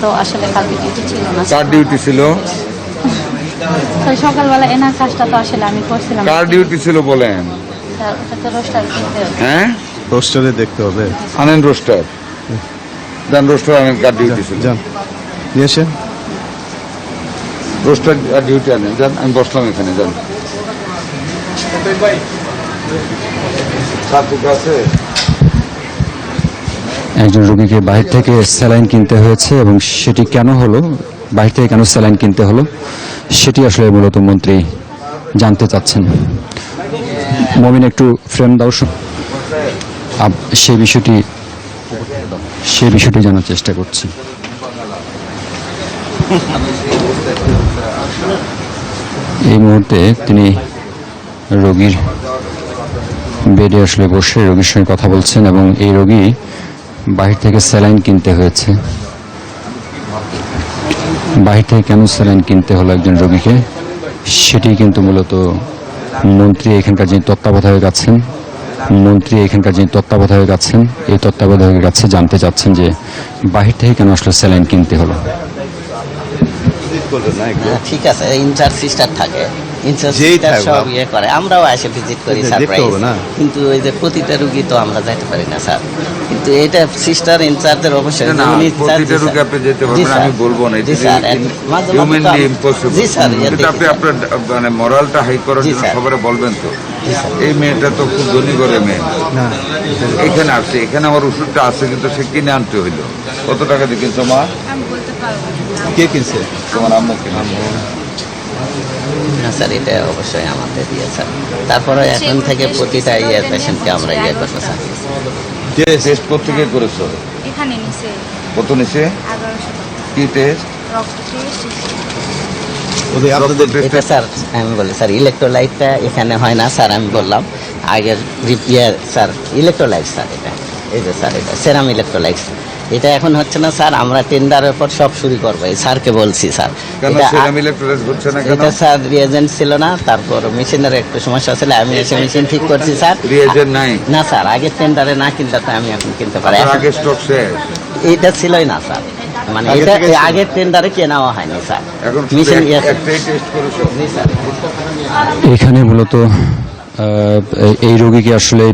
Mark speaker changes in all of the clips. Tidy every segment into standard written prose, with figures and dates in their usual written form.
Speaker 1: তো আসলে কালকে ডিউটি ছিল না।
Speaker 2: কার ডিউটি ছিল?
Speaker 1: স্যার সকালবেলা এনার কাজটা তো আসলে আমি করছিলাম।
Speaker 2: কার ডিউটি ছিল বলেন?
Speaker 1: স্যার ওটা তো রোস্টার কিনতে হবে।
Speaker 2: হ্যাঁ,
Speaker 3: রোস্টারে দেখতে হবে।
Speaker 2: আনেন রোস্টার, যান রোস্টার আনেন। কার ডিউটি ছিল?
Speaker 3: যান নিয়ে এসে
Speaker 2: রোস্টার ডিউটি আনেন, যান। আমি বসলাম এখানে, যান। আছে
Speaker 4: একজন রোগীকে বাহির থেকে স্যালাইন কিনতে হয়েছে এবং সেটি কেন হলো, বাহির থেকে কেন স্যালাইন কিনতে হলো, সেটি আসলে মূলত মন্ত্রী জানতে চাচ্ছেন। মমিন একটু ফ্রেম দাও, সেই বিষয়টি জানার চেষ্টা করছি। এই মুহূর্তে তিনি রোগীর বেডে আসলে বসে রোগীর সঙ্গে কথা বলছেন এবং এই রোগী বাহির থেকে স্যালাইন কিনতে হয়েছে। বাহির থেকে কেন স্যালাইন কিনতে হলো একজন রোগীকে, সেটি কিন্তু মূলত মন্ত্রী এখানকার যিনি তত্ত্বাবধায়ক আছেন, এই তত্ত্বাবধায়কের কাছে জানতে চাচ্ছেন যে বাহির থেকে কেন আসলে স্যালাইন কিনতে হলো।
Speaker 5: ঠিক আছে, ইনচার্জ সিস্টার থাকে, ইনচার্জ সিস্টার সব ইয়ে করে, আমরাও এসে ভিজিট করি সারপ্রাইজ, কিন্তু ওই যে প্রতিটা রুগী তো আমরা যাইতে পারি না স্যার, কিন্তু এটা সিস্টার ইনচার্জের অবশ্যই
Speaker 2: না, প্রতিটা রোগী আপনি যেতে পারবেন, আমি বলবো না।
Speaker 5: জি স্যার,
Speaker 2: হিউম্যানলি ইম্পসিবল।
Speaker 5: জি স্যার,
Speaker 2: কিন্তু আপনি আপনার মানে মরালটা হাই করার জন্য সবারে বলবেন তো। এই মেয়েটা তো খুব ধনী করে মেয়ে, এখানে আসছে, এখানে আমার ওষুধটা আছে কিন্তু সে কিনে আনতে হইলো। কত টাকা দিয়ে কিনছো মা?
Speaker 3: কে কিনছে?
Speaker 2: তোমার আম্মু কিনে।
Speaker 5: না স্যার, এটা অবশ্যই আমাদের দিয়ে স্যার। তারপরে এখন থেকে প্রতিটা পেশেন্টকে আমরা করবো স্যার।
Speaker 2: টেস্ট কোথেকে করেছো?
Speaker 1: এখানে নিচে
Speaker 2: কত নিছে?
Speaker 1: 1100 টাকা
Speaker 2: কি টেস্ট?
Speaker 1: রক্ত টেস্ট।
Speaker 5: এটা স্যার আমি বলি স্যার, ইলেকট্রোলাইটটা এখানে হয় না স্যার, আমি বললাম আগের রিপেয়ার স্যার, ইলেকট্রোলাইট স্যার এটা, এই যে স্যার এটা সেরাম ইলেকট্রোলাইট, এটা এখন হচ্ছে না স্যার, আমরা টেন্ডারের পর সব শুরু করবো, এই স্যারকে বলছি স্যার। এটা স্যার রিয়েজেন্ট ছিল না, তারপর মেশিনের একটু সমস্যা ছিল, আমি এসে মেশিন ঠিক করছি স্যার।
Speaker 2: রিয়েজেন্ট নাই
Speaker 5: না স্যার, আগে টেন্ডারে না কিনতে তো আমি এখন কিনতে পারি,
Speaker 2: আগে স্টক শেষ।
Speaker 5: এটা ছিলই না স্যার, মানে এটা আগের টেন্ডারে কেনাও হয়নি স্যার।
Speaker 2: এখন
Speaker 5: মেশিন
Speaker 2: একটাই টেস্ট করেছো?
Speaker 5: জি স্যার।
Speaker 4: এখানে মূলত এই রোগীকে আসলে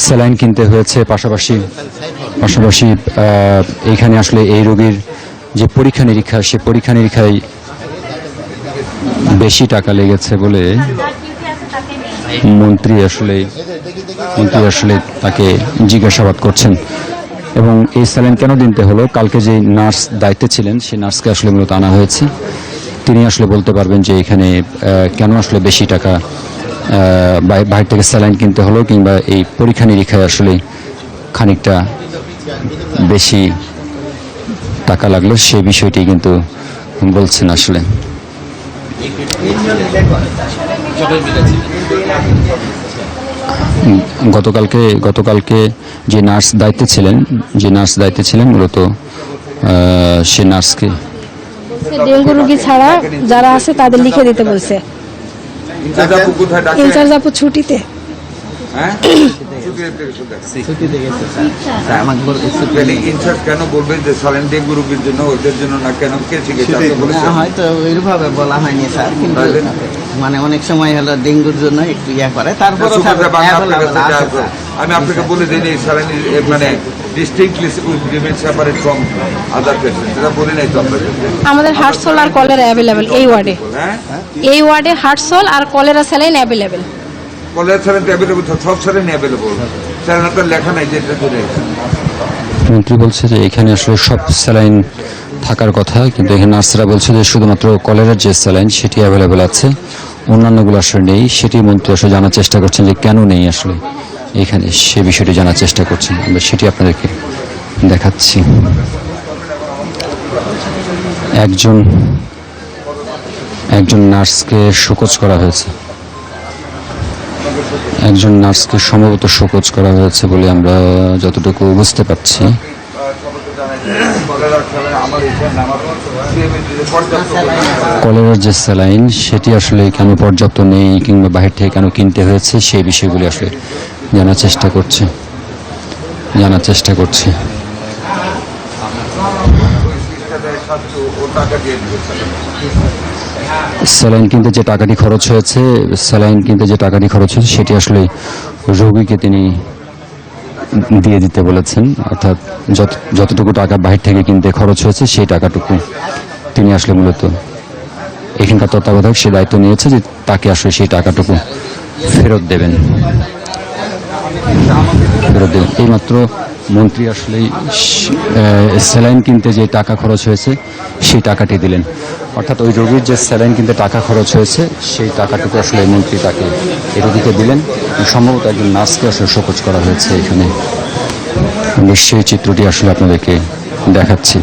Speaker 4: স্যালাইন কিনতে হয়েছে, পাশাপাশি এইখানে আসলে এই রোগীর যে পরীক্ষা নিরীক্ষা, সে পরীক্ষা নিরীক্ষায় বেশি টাকা লেগেছে বলে মন্ত্রী আসলে তাকে জিজ্ঞাসাবাদ করছেন। এবং এই স্যালাইন কেন দিতে হলো, কালকে যে নার্স দায়িত্বে ছিলেন সেই নার্সকে আসলে মূলত আনা হয়েছে, তিনি আসলে বলতে পারবেন যে এখানে কেন আসলে বেশি টাকা বাইরে থেকে স্যালাইন কিনতে হলো, কিংবা এই পরীক্ষা নিরীক্ষায় আসলে খানিকটা বেশি টাকা লাগলো, সেই বিষয়টি কিন্তু বলছেন আসলে। গতকালকে যে নার্স দায়িত্বে ছিলেন মূলত সে নার্সকে
Speaker 6: ডেঙ্গু রোগী ছাড়া যারা আছে তাদের লিখে দিতে বলছে। ইনচার্জ আপু ছুটিতে।
Speaker 2: কেন বলবেন যে স্যালাইন ডেঙ্গু রোগীর জন্য, ওদের জন্য না, কেন কে শিখেছে?
Speaker 5: হয়তো ওইভাবে বলা হয়নি স্যার, কিন্তু মানে অনেক সময় হলো ডেঙ্গুর জন্য একটু ইয়া করে, তারপর
Speaker 2: আমি আপনাকে বলে দিই স্যালাইন মানে distinctly remain separate from other patients. এটা বলি নাই তো আপনাকে?
Speaker 6: আমাদের হার্টসোল আর কলেরা অ্যাভেলেবেল এই ওয়ার্ডে। এই ওয়ার্ডে হার্টসোল আর cholera saline available.
Speaker 2: Cholera saline available, সব স্যালাইন অ্যাভেলেবল, স্যালাইনটা লেখা নাই যে এটা ধরে।
Speaker 4: মন্ত্রী বলছে যে এখানে আসলে সব স্যালাইন থাকার কথা, কিন্তু এখানে নার্সরা বলছে যে শুধুমাত্র কলেরার যে স্যালাইন সেটি অ্যাভেলেবল আছে, অন্যান্যগুলো আসলে নেই। সেটি মন্ত্রী আসলে জানার চেষ্টা করছেন যে কেন নেই আসলে এখানে, সে বিষয়টি জানার চেষ্টা করছেন, আমরা সেটি আপনাদেরকে দেখাচ্ছি। একজন নার্সকে শোকজ করা হয়েছে, সম্ভবত শোকজ করা হয়েছে বলে আমরা যতটুকু বুঝতে পারছি। কলেরার যে স্যালাইন সেটি আসলে কেন পর্যাপ্ত নেই, কিংবা বাহির থেকে কেন কিনতে হয়েছে, সেই বিষয়গুলি আসলে জানার চেষ্টা করছে।
Speaker 2: দেয় 700, ও টাকা দিয়ে দিবে
Speaker 4: স্যালাইন কিনতে যে টাকাটি খরচ হয়েছে, স্যালাইন কিনতে যে টাকাটি খরচ হয়েছে সেটি আসলে রোগীকে তিনি দিয়ে দিতে বলেছেন। অর্থাৎ যতটুকু টাকা বাহির থেকে কিনতে খরচ হয়েছে সেই টাকাটুকু তিনি আসলে মূলত এখানকার তত্ত্বাবধায়ক সে দায়িত্ব নিয়েছে যে তাকে আসলে সেই টাকাটুকু ফেরত দেবেন। এইমাত্র মন্ত্রী আসলে স্যালাইন কিনতে যে টাকা খরচ হয়েছে সেই টাকাটি দিলেন। অর্থাৎ ওই রোগীর যে স্যালাইন কিনতে টাকা খরচ হয়েছে সেই টাকাটুকু আসলে মন্ত্রী তাকে এই রোগীকে দিলেন। সম্ভবত একজন নার্সকে আসলে শোকজ করা হয়েছে এখানে। সেই চিত্রটি আসলে আপনাদেরকে দেখাচ্ছি।